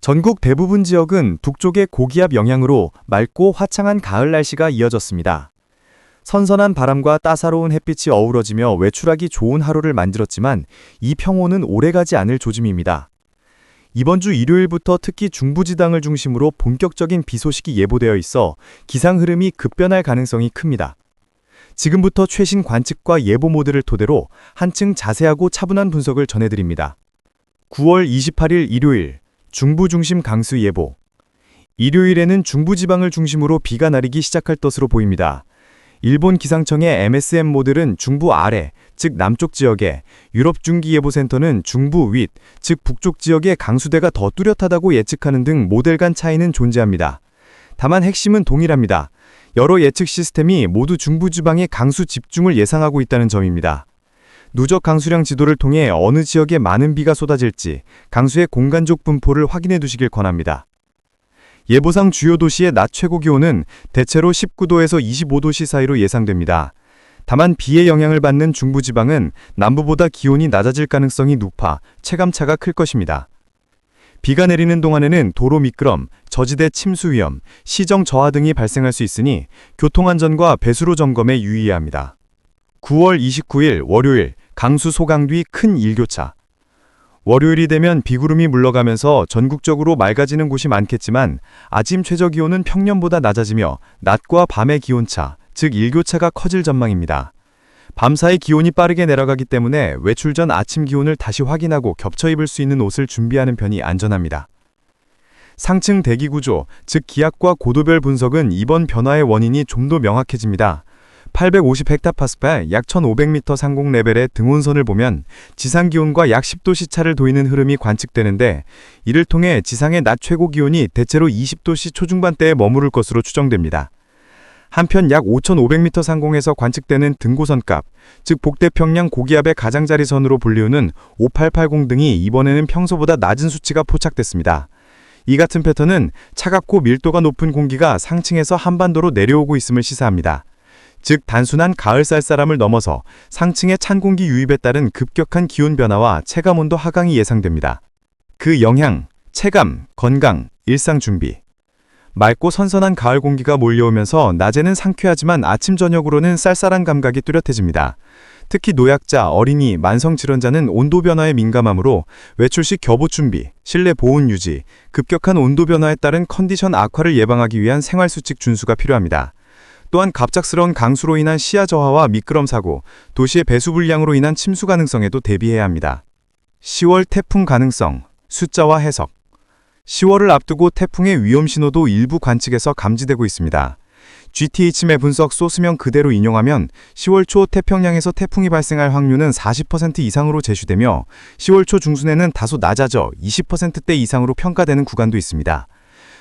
전국 대부분 지역은 북쪽의 고기압 영향으로 맑고 화창한 가을 날씨가 이어졌습니다. 선선한 바람과 따사로운 햇빛이 어우러지며 외출하기 좋은 하루를 만들었지만 이 평온은 오래가지 않을 조짐입니다. 이번 주 일요일부터 특히 중부지방을 중심으로 본격적인 비 소식이 예보되어 있어 기상 흐름이 급변할 가능성이 큽니다. 지금부터 최신 관측과 예보 모델을 토대로 한층 자세하고 차분한 분석을 전해드립니다. 9월 28일 일요일 중부 중심 강수 예보. 일요일에는 중부지방을 중심으로 비가 내리기 시작할 것으로 보입니다. 일본 기상청의 MSM 모델은 중부 아래, 즉 남쪽 지역에, 유럽 중기예보센터는 중부 윗, 즉 북쪽 지역에 강수대가 더 뚜렷하다고 예측하는 등 모델 간 차이는 존재합니다. 다만 핵심은 동일합니다. 여러 예측 시스템이 모두 중부지방의 강수 집중을 예상하고 있다는 점입니다. 누적 강수량 지도를 통해 어느 지역에 많은 비가 쏟아질지 강수의 공간적 분포를 확인해 두시길 권합니다. 예보상 주요 도시의 낮 최고 기온은 대체로 19도에서 25도씨 사이로 예상됩니다. 다만 비의 영향을 받는 중부지방은 남부보다 기온이 낮아질 가능성이 높아 체감차가 클 것입니다. 비가 내리는 동안에는 도로 미끄럼, 저지대 침수 위험, 시정 저하 등이 발생할 수 있으니 교통안전과 배수로 점검에 유의해야 합니다. 9월 29일 월요일 강수 소강 뒤 큰 일교차. 월요일이 되면 비구름이 물러가면서 전국적으로 맑아지는 곳이 많겠지만 아침 최저기온은 평년보다 낮아지며 낮과 밤의 기온차, 즉 일교차가 커질 전망입니다. 밤사이 기온이 빠르게 내려가기 때문에 외출 전 아침 기온을 다시 확인하고 겹쳐 입을 수 있는 옷을 준비하는 편이 안전합니다. 상층 대기 구조, 즉 기압과 고도별 분석은 이번 변화의 원인이 좀 더 명확해집니다. 850헥타파스칼 약 1500m 상공 레벨의 등온선을 보면 지상기온과 약 10도씨 차를 도이는 흐름이 관측되는데 이를 통해 지상의 낮 최고 기온이 대체로 20도씨 초중반대에 머무를 것으로 추정됩니다. 한편 약 5500m 상공에서 관측되는 등고선값, 즉 북태평양 고기압의 가장자리선으로 불리우는 5880 등이 이번에는 평소보다 낮은 수치가 포착됐습니다. 이 같은 패턴은 차갑고 밀도가 높은 공기가 상층에서 한반도로 내려오고 있음을 시사합니다. 즉 단순한 가을 쌀쌀함을 넘어서 상층의 찬 공기 유입에 따른 급격한 기온 변화와 체감온도 하강이 예상됩니다. 그 영향, 체감, 건강, 일상 준비. 맑고 선선한 가을 공기가 몰려오면서 낮에는 상쾌하지만 아침 저녁으로는 쌀쌀한 감각이 뚜렷해집니다. 특히 노약자, 어린이, 만성질환자는 온도 변화에 민감하므로 외출 시 겹옷 준비, 실내 보온 유지, 급격한 온도 변화에 따른 컨디션 악화를 예방하기 위한 생활수칙 준수가 필요합니다. 또한 갑작스러운 강수로 인한 시야 저하와 미끄럼 사고, 도시의 배수 불량으로 인한 침수 가능성에도 대비해야 합니다. 10월 태풍 가능성, 숫자와 해석. 10월을 앞두고 태풍의 위험 신호도 일부 관측에서 감지되고 있습니다. GTH맵 분석 소스명 그대로 인용하면 10월 초 태평양에서 태풍이 발생할 확률은 40% 이상으로 제시되며 10월 초 중순에는 다소 낮아져 20%대 이상으로 평가되는 구간도 있습니다.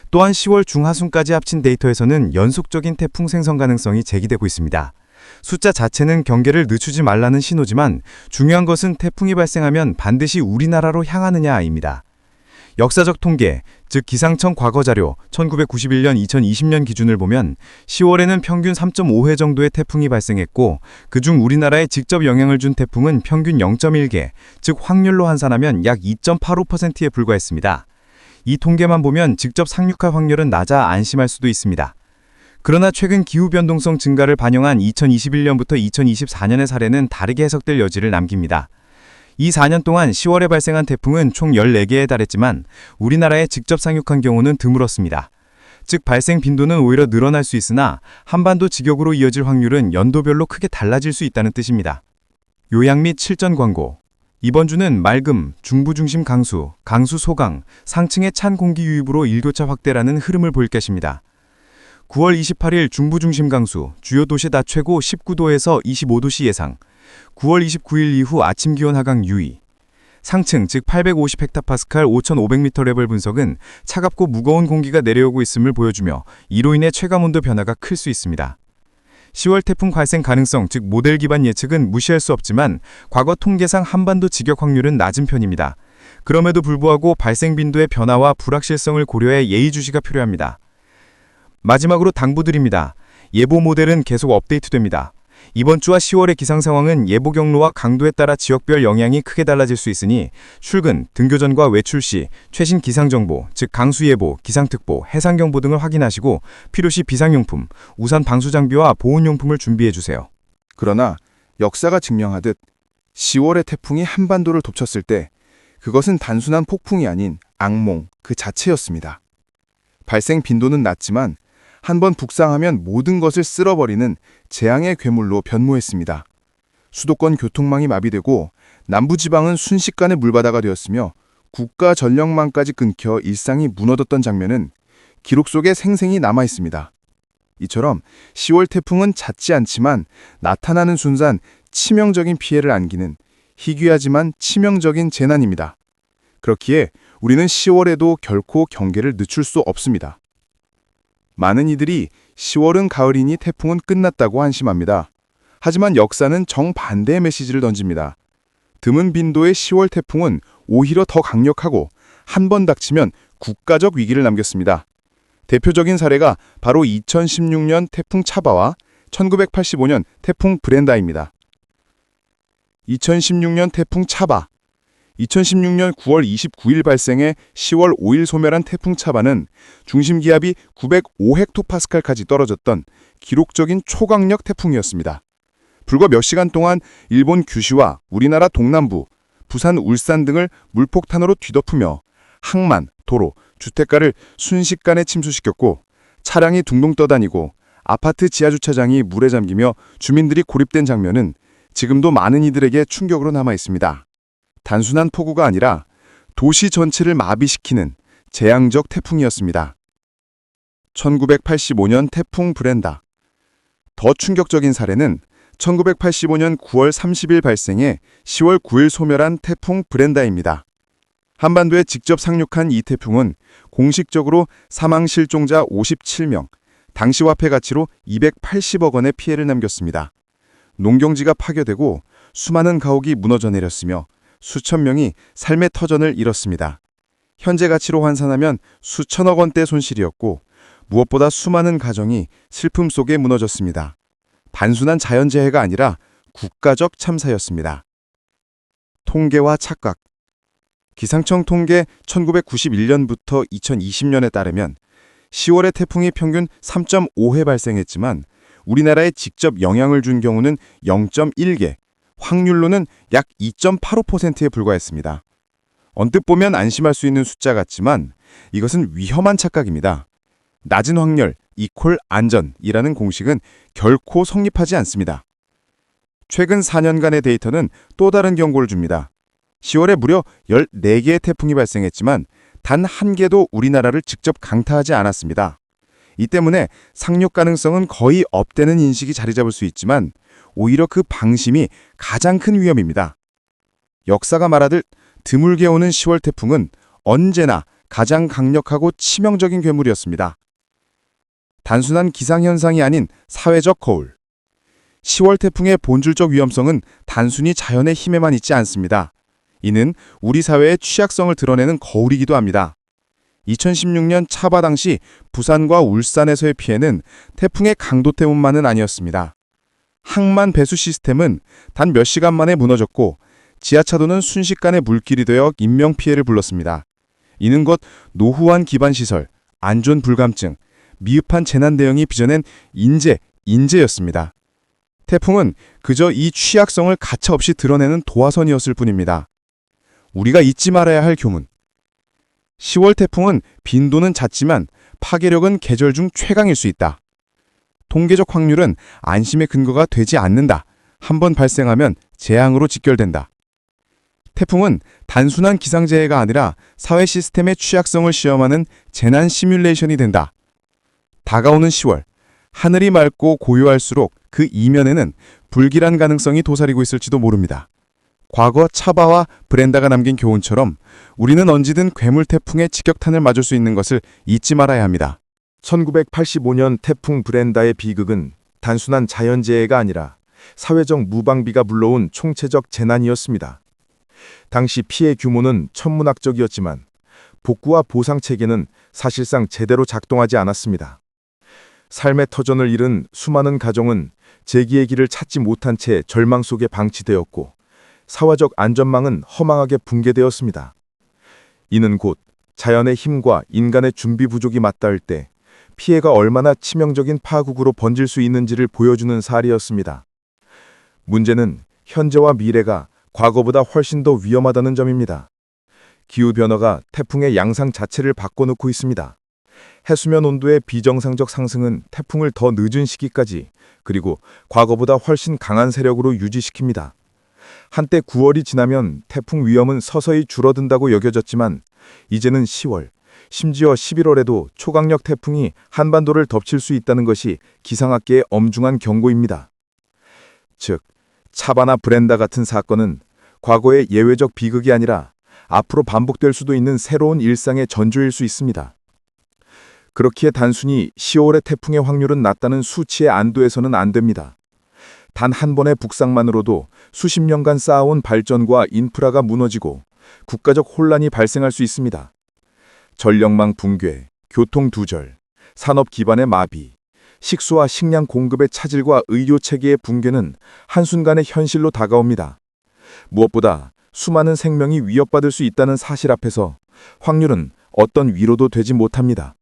또한 10월 중하순까지 합친 데이터에서는 연속적인 태풍 생성 가능성이 제기되고 있습니다. 숫자 자체는 경계를 늦추지 말라는 신호지만 중요한 것은 태풍이 발생하면 반드시 우리나라로 향하느냐입니다. 역사적 통계, 즉 기상청 과거자료 1991년 2020년 기준을 보면 10월에는 평균 3.5회 정도의 태풍이 발생했고 그중 우리나라에 직접 영향을 준 태풍은 평균 0.1개, 즉 확률로 환산하면 약 2.85%에 불과했습니다. 이 통계만 보면 직접 상륙할 확률은 낮아 안심할 수도 있습니다. 그러나 최근 기후변동성 증가를 반영한 2021년부터 2024년의 사례는 다르게 해석될 여지를 남깁니다. 이 4년 동안 10월에 발생한 태풍은 총 14개에 달했지만 우리나라에 직접 상륙한 경우는 드물었습니다. 즉 발생 빈도는 오히려 늘어날 수 있으나 한반도 직역으로 이어질 확률은 연도별로 크게 달라질 수 있다는 뜻입니다. 요약 및 실전 광고. 이번 주는 맑음, 중부 중심 강수, 강수 소강, 상층의 찬 공기 유입으로 일교차 확대라는 흐름을 볼 것입니다. 9월 28일 중부 중심 강수, 주요 도시 낮 최고 19도에서 25도씨 예상. 9월 29일 이후 아침 기온 하강 유의. 상층, 즉 850헥타파스칼 5500m 레벨 분석은 차갑고 무거운 공기가 내려오고 있음을 보여주며 이로 인해 체감온도 변화가 클 수 있습니다. 10월 태풍 발생 가능성, 즉 모델 기반 예측은 무시할 수 없지만 과거 통계상 한반도 직역 확률은 낮은 편입니다. 그럼에도 불구하고 발생 빈도의 변화와 불확실성을 고려해 예의주시가 필요합니다. 마지막으로 당부드립니다. 예보 모델은 계속 업데이트됩니다. 이번 주와 10월의 기상 상황은 예보 경로와 강도에 따라 지역별 영향이 크게 달라질 수 있으니 출근, 등교 전과 외출 시 최신 기상 정보, 즉 강수예보, 기상특보, 해상경보 등을 확인하시고 필요시 비상용품, 우산 방수 장비와 보온용품을 준비해 주세요. 그러나 역사가 증명하듯 10월의 태풍이 한반도를 덮쳤을 때 그것은 단순한 폭풍이 아닌 악몽 그 자체였습니다. 발생 빈도는 낮지만 한번 북상하면 모든 것을 쓸어버리는 재앙의 괴물로 변모했습니다. 수도권 교통망이 마비되고 남부지방은 순식간에 물바다가 되었으며 국가 전력망까지 끊겨 일상이 무너졌던 장면은 기록 속에 생생히 남아 있습니다. 이처럼 10월 태풍은 잦지 않지만 나타나는 순간 치명적인 피해를 안기는 희귀하지만 치명적인 재난입니다. 그렇기에 우리는 10월에도 결코 경계를 늦출 수 없습니다. 많은 이들이 10월은 가을이니 태풍은 끝났다고 한심합니다. 하지만 역사는 정반대의 메시지를 던집니다. 드문 빈도의 10월 태풍은 오히려 더 강력하고 한 번 닥치면 국가적 위기를 남겼습니다. 대표적인 사례가 바로 2016년 태풍 차바와 1985년 태풍 브렌다입니다. 2016년 태풍 차바 2016년 9월 29일 발생해 10월 5일 소멸한 태풍 차바는 중심 기압이 905헥토파스칼까지 떨어졌던 기록적인 초강력 태풍이었습니다. 불과 몇 시간 동안 일본 규슈와 우리나라 동남부, 부산, 울산 등을 물폭탄으로 뒤덮으며 항만, 도로, 주택가를 순식간에 침수시켰고 차량이 둥둥 떠다니고 아파트 지하주차장이 물에 잠기며 주민들이 고립된 장면은 지금도 많은 이들에게 충격으로 남아 있습니다. 단순한 폭우가 아니라 도시 전체를 마비시키는 재앙적 태풍이었습니다. 1985년 태풍 브렌다. 더 충격적인 사례는 1985년 9월 30일 발생해 10월 9일 소멸한 태풍 브렌다입니다. 한반도에 직접 상륙한 이 태풍은 공식적으로 사망 실종자 57명, 당시 화폐 가치로 280억 원의 피해를 남겼습니다. 농경지가 파괴되고 수많은 가옥이 무너져 내렸으며 수천 명이 삶의 터전을 잃었습니다. 현재 가치로 환산하면 수천억 원대 손실이었고 무엇보다 수많은 가정이 슬픔 속에 무너졌습니다. 단순한 자연재해가 아니라 국가적 참사였습니다. 통계와 착각. 기상청 통계 1991년부터 2020년에 따르면 10월에 태풍이 평균 3.5회 발생했지만 우리나라에 직접 영향을 준 경우는 0.1개, 확률로는 약 2.85%에 불과했습니다. 언뜻 보면 안심할 수 있는 숫자 같지만 이것은 위험한 착각입니다. 낮은 확률 이퀄 안전이라는 공식은 결코 성립하지 않습니다. 최근 4년간의 데이터는 또 다른 경고를 줍니다. 10월에 무려 14개의 태풍이 발생했지만 단 한 개도 우리나라를 직접 강타하지 않았습니다. 이 때문에 상륙 가능성은 거의 없다는 인식이 자리 잡을 수 있지만 오히려 그 방심이 가장 큰 위험입니다. 역사가 말하듯 드물게 오는 10월 태풍은 언제나 가장 강력하고 치명적인 괴물이었습니다. 단순한 기상현상이 아닌 사회적 거울. 10월 태풍의 본질적 위험성은 단순히 자연의 힘에만 있지 않습니다. 이는 우리 사회의 취약성을 드러내는 거울이기도 합니다. 2016년 차바 당시 부산과 울산에서의 피해는 태풍의 강도 때문만은 아니었습니다. 항만 배수 시스템은 단 몇 시간 만에 무너졌고 지하차도는 순식간에 물길이 되어 인명피해를 불렀습니다. 이는 곧 노후한 기반시설, 안전 불감증, 미흡한 재난 대응이 빚어낸 인재였습니다. 태풍은 그저 이 취약성을 가차없이 드러내는 도화선이었을 뿐입니다. 우리가 잊지 말아야 할 교훈. 10월 태풍은 빈도는 잦지만 파괴력은 계절 중 최강일 수 있다. 통계적 확률은 안심의 근거가 되지 않는다. 한번 발생하면 재앙으로 직결된다. 태풍은 단순한 기상재해가 아니라 사회 시스템의 취약성을 시험하는 재난 시뮬레이션이 된다. 다가오는 10월, 하늘이 맑고 고요할수록 그 이면에는 불길한 가능성이 도사리고 있을지도 모릅니다. 과거 차바와 브렌다가 남긴 교훈처럼 우리는 언제든 괴물 태풍의 직격탄을 맞을 수 있는 것을 잊지 말아야 합니다. 1985년 태풍 브렌다의 비극은 단순한 자연재해가 아니라 사회적 무방비가 불러온 총체적 재난이었습니다. 당시 피해 규모는 천문학적이었지만 복구와 보상 체계는 사실상 제대로 작동하지 않았습니다. 삶의 터전을 잃은 수많은 가정은 재기의 길을 찾지 못한 채 절망 속에 방치되었고 사회적 안전망은 허망하게 붕괴되었습니다. 이는 곧 자연의 힘과 인간의 준비 부족이 맞닿을 때 피해가 얼마나 치명적인 파국으로 번질 수 있는지를 보여주는 사례였습니다. 문제는 현재와 미래가 과거보다 훨씬 더 위험하다는 점입니다. 기후변화가 태풍의 양상 자체를 바꿔놓고 있습니다. 해수면 온도의 비정상적 상승은 태풍을 더 늦은 시기까지 그리고 과거보다 훨씬 강한 세력으로 유지시킵니다. 한때 9월이 지나면 태풍 위험은 서서히 줄어든다고 여겨졌지만 이제는 10월, 심지어 11월에도 초강력 태풍이 한반도를 덮칠 수 있다는 것이 기상학계의 엄중한 경고입니다. 즉, 차바나 브렌다 같은 사건은 과거의 예외적 비극이 아니라 앞으로 반복될 수도 있는 새로운 일상의 전조일 수 있습니다. 그렇기에 단순히 10월의 태풍의 확률은 낮다는 수치에 안도해서는 안 됩니다. 단 한 번의 북상만으로도 수십 년간 쌓아온 발전과 인프라가 무너지고 국가적 혼란이 발생할 수 있습니다. 전력망 붕괴, 교통 두절, 산업 기반의 마비, 식수와 식량 공급의 차질과 의료 체계의 붕괴는 한순간에 현실로 다가옵니다. 무엇보다 수많은 생명이 위협받을 수 있다는 사실 앞에서 확률은 어떤 위로도 되지 못합니다.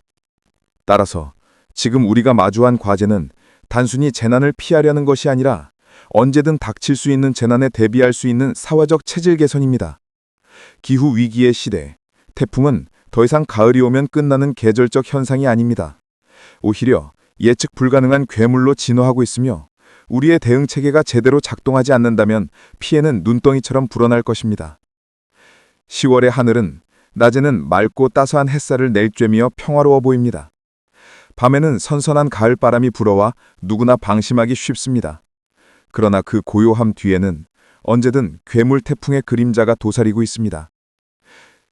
따라서 지금 우리가 마주한 과제는 단순히 재난을 피하려는 것이 아니라 언제든 닥칠 수 있는 재난에 대비할 수 있는 사회적 체질 개선입니다. 기후 위기의 시대, 태풍은 더 이상 가을이 오면 끝나는 계절적 현상이 아닙니다. 오히려 예측 불가능한 괴물로 진화하고 있으며 우리의 대응 체계가 제대로 작동하지 않는다면 피해는 눈덩이처럼 불어날 것입니다. 10월의 하늘은 낮에는 맑고 따스한 햇살을 내쬐며 평화로워 보입니다. 밤에는 선선한 가을 바람이 불어와 누구나 방심하기 쉽습니다. 그러나 그 고요함 뒤에는 언제든 괴물 태풍의 그림자가 도사리고 있습니다.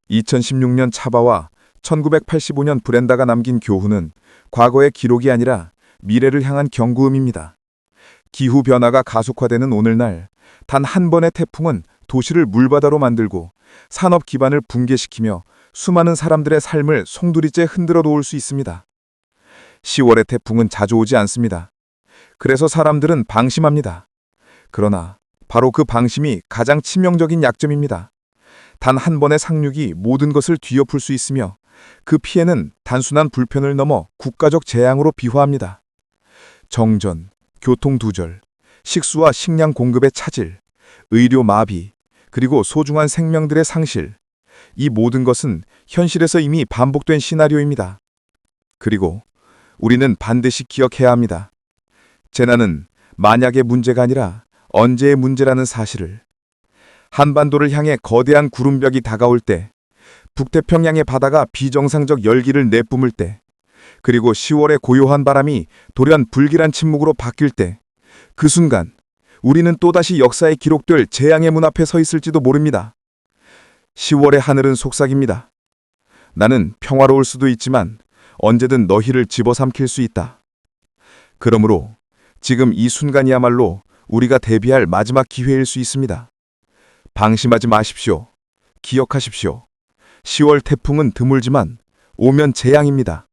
2016년 차바와 1985년 브렌다가 남긴 교훈은 과거의 기록이 아니라 미래를 향한 경고음입니다. 기후변화가 가속화되는 오늘날 단 한 번의 태풍은 도시를 물바다로 만들고 산업 기반을 붕괴시키며 수많은 사람들의 삶을 송두리째 흔들어 놓을 수 있습니다. 10월의 태풍은 자주 오지 않습니다. 그래서 사람들은 방심합니다. 그러나 바로 그 방심이 가장 치명적인 약점입니다. 단 한 번의 상륙이 모든 것을 뒤엎을 수 있으며 그 피해는 단순한 불편을 넘어 국가적 재앙으로 비화합니다. 정전, 교통 두절, 식수와 식량 공급의 차질, 의료 마비, 그리고 소중한 생명들의 상실. 이 모든 것은 현실에서 이미 반복된 시나리오입니다. 그리고 우리는 반드시 기억해야 합니다. 재난은 만약의 문제가 아니라 언제의 문제라는 사실을. 한반도를 향해 거대한 구름벽이 다가올 때, 북태평양의 바다가 비정상적 열기를 내뿜을 때, 그리고 10월의 고요한 바람이 돌연 불길한 침묵으로 바뀔 때, 그 순간 우리는 또다시 역사에 기록될 재앙의 문 앞에 서 있을지도 모릅니다. 10월의 하늘은 속삭입니다. 나는 평화로울 수도 있지만 언제든 너희를 집어삼킬 수 있다. 그러므로 지금 이 순간이야말로 우리가 대비할 마지막 기회일 수 있습니다. 방심하지 마십시오. 기억하십시오. 10월 태풍은 드물지만 오면 재앙입니다.